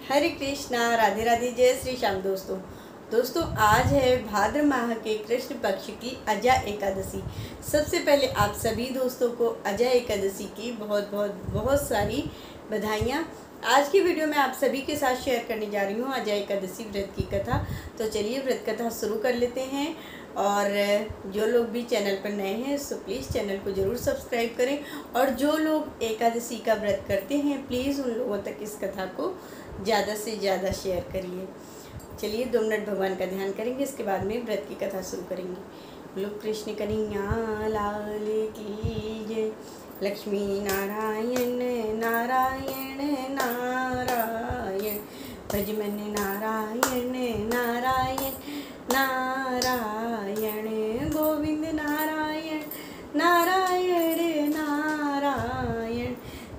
हरे कृष्णा, राधे राधे, जय श्री श्याम। दोस्तों आज है भाद्र माह के कृष्ण पक्ष की अजय एकादशी। सबसे पहले आप सभी दोस्तों को अजय एकादशी की बहुत बहुत बहुत सारी बधाइयाँ। आज की वीडियो में आप सभी के साथ शेयर करने जा रही हूँ अजय एकादशी व्रत की कथा। तो चलिए व्रत कथा शुरू कर लेते हैं। और जो लोग भी चैनल पर नए हैं सो प्लीज़ चैनल को ज़रूर सब्सक्राइब करें। और जो लोग एकादशी का व्रत करते हैं प्लीज़ उन लोगों तक इस कथा को ज़्यादा से ज़्यादा शेयर करिए। चलिए 2 मिनट भगवान का ध्यान करेंगे, इसके बाद में व्रत की कथा शुरू करेंगे। बोलो कृष्ण कन्हैया लाल की जय। लक्ष्मी नारायण नारायण नारायण, भजमन नारायण नारायण नारायण, गोविंद नारायण नारायण नारायण,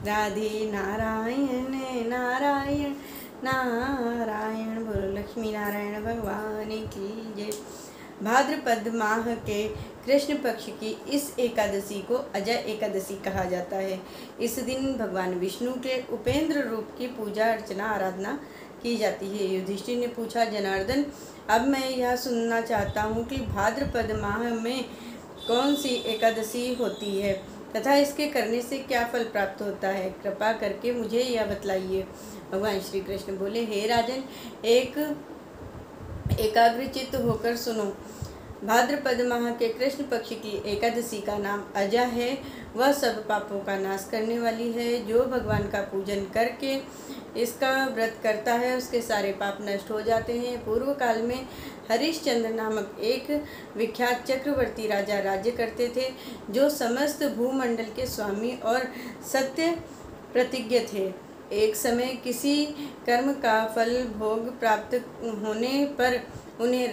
राधे नारायण नारायण नारायण। बोलो लक्ष्मी नारायण भगवान की जय। भाद्रपद माह के कृष्ण पक्ष की इस एकादशी को अजय एकादशी कहा जाता है। इस दिन भगवान विष्णु के उपेंद्र रूप की पूजा अर्चना आराधना की जाती है। युधिष्ठिर ने पूछा, जनार्दन अब मैं यह सुनना चाहता हूँ कि भाद्रपद माह में कौन सी एकादशी होती है तथा इसके करने से क्या फल प्राप्त होता है, कृपा करके मुझे यह बतलाइए। भगवान श्री कृष्ण बोले, हे राजन, एकाग्रचित्त होकर सुनो। भाद्रपद माह के कृष्ण पक्ष की एकादशी का नाम अजय है। वह सब पापों का नाश करने वाली है। जो भगवान का पूजन करके इसका व्रत करता है उसके सारे पाप नष्ट हो जाते हैं। पूर्व काल में हरिश्चंद्र नामक एक विख्यात चक्रवर्ती राजा राज्य करते थे, जो समस्त भूमंडल के स्वामी और सत्य प्रतिज्ञ थे। एक समय किसी कर्म का फल भोग प्राप्त होने पर उन्हें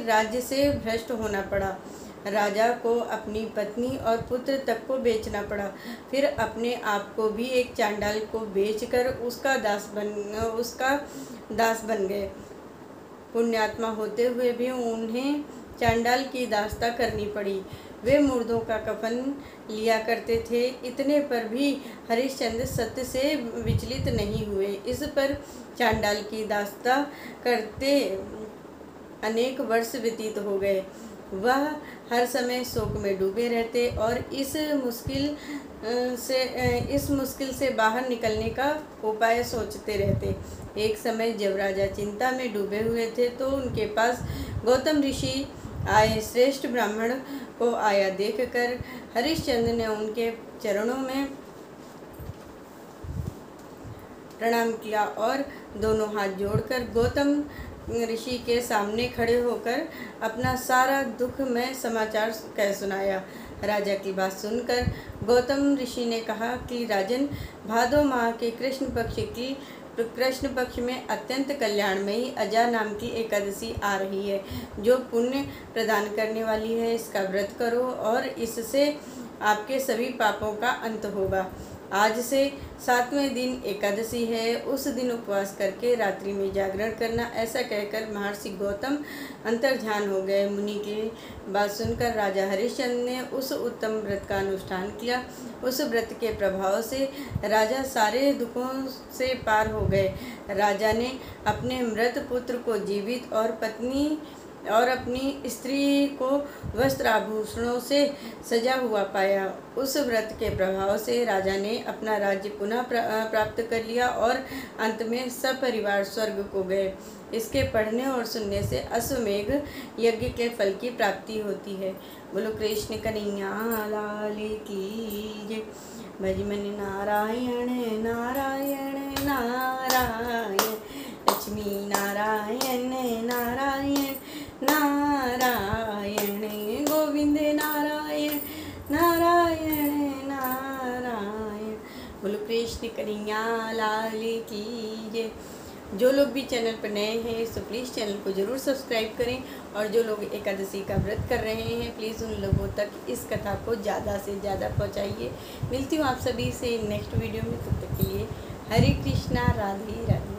राज्य से भ्रष्ट होना पड़ा। राजा को अपनी पत्नी और पुत्र तक को बेचना पड़ा। फिर अपने आप को भी एक चांडाल को बेचकर उसका दास बन गए। पुण्यात्मा होते हुए भी उन्हें चांडाल की दासता करनी पड़ी। वे मुर्दों का कफन लिया करते थे। इतने पर भी हरिश्चंद्र सत्य से विचलित नहीं हुए। इस पर चांडाल की दासता करते अनेक वर्ष व्यतीत हो गए। वह हर समय शोक में डूबे रहते और इस मुश्किल से बाहर निकलने का उपाय सोचते रहते। एक समय जब राजा चिंता में डूबे हुए थे तो उनके पास गौतम ऋषि आए। श्रेष्ठ ब्राह्मण को आया देखकर हरिश्चंद्र ने उनके चरणों में प्रणाम किया और दोनों हाथ जोड़कर गौतम ऋषि के सामने खड़े होकर अपना सारा दुखमय समाचार कह सुनाया। राजा की बात सुनकर गौतम ऋषि ने कहा कि राजन, भादो माह के कृष्ण पक्ष में अत्यंत कल्याणमयी अजय नाम की एकादशी आ रही है, जो पुण्य प्रदान करने वाली है। इसका व्रत करो और इससे आपके सभी पापों का अंत होगा। आज से 7वें दिन एकादशी है। उस दिन उपवास करके रात्रि में जागरण करना। ऐसा कहकर महर्षि गौतम अंतर्ध्यान हो गए। मुनि की बात सुनकर राजा हरिश्चंद्र ने उस उत्तम व्रत का अनुष्ठान किया। उस व्रत के प्रभाव से राजा सारे दुखों से पार हो गए। राजा ने अपने मृत पुत्र को जीवित और अपनी स्त्री को वस्त्र आभूषणों से सजा हुआ पाया। उस व्रत के प्रभाव से राजा ने अपना राज्य पुनः प्राप्त कर लिया और अंत में सपरिवार स्वर्ग को गए। इसके पढ़ने और सुनने से अश्वमेघ यज्ञ के फल की प्राप्ति होती है। बोलो कृष्ण कन्हैया लाल की जय। भजमन नारायण नारायण नारायण, लक्ष्मी नारायण नारायण नारायण, गोविंद नारायण नारायण नारायण। बोलो कृष्ण कन्हैया लाल की जय। जो लोग भी चैनल पर नए हैं सो प्लीज़ चैनल को ज़रूर सब्सक्राइब करें। और जो लोग एकादशी का व्रत कर रहे हैं प्लीज़ उन लोगों तक इस कथा को ज़्यादा से ज़्यादा पहुंचाइए। मिलती हूँ आप सभी से नेक्स्ट वीडियो में। तब तक के लिए हरे कृष्णा, राधे राधे।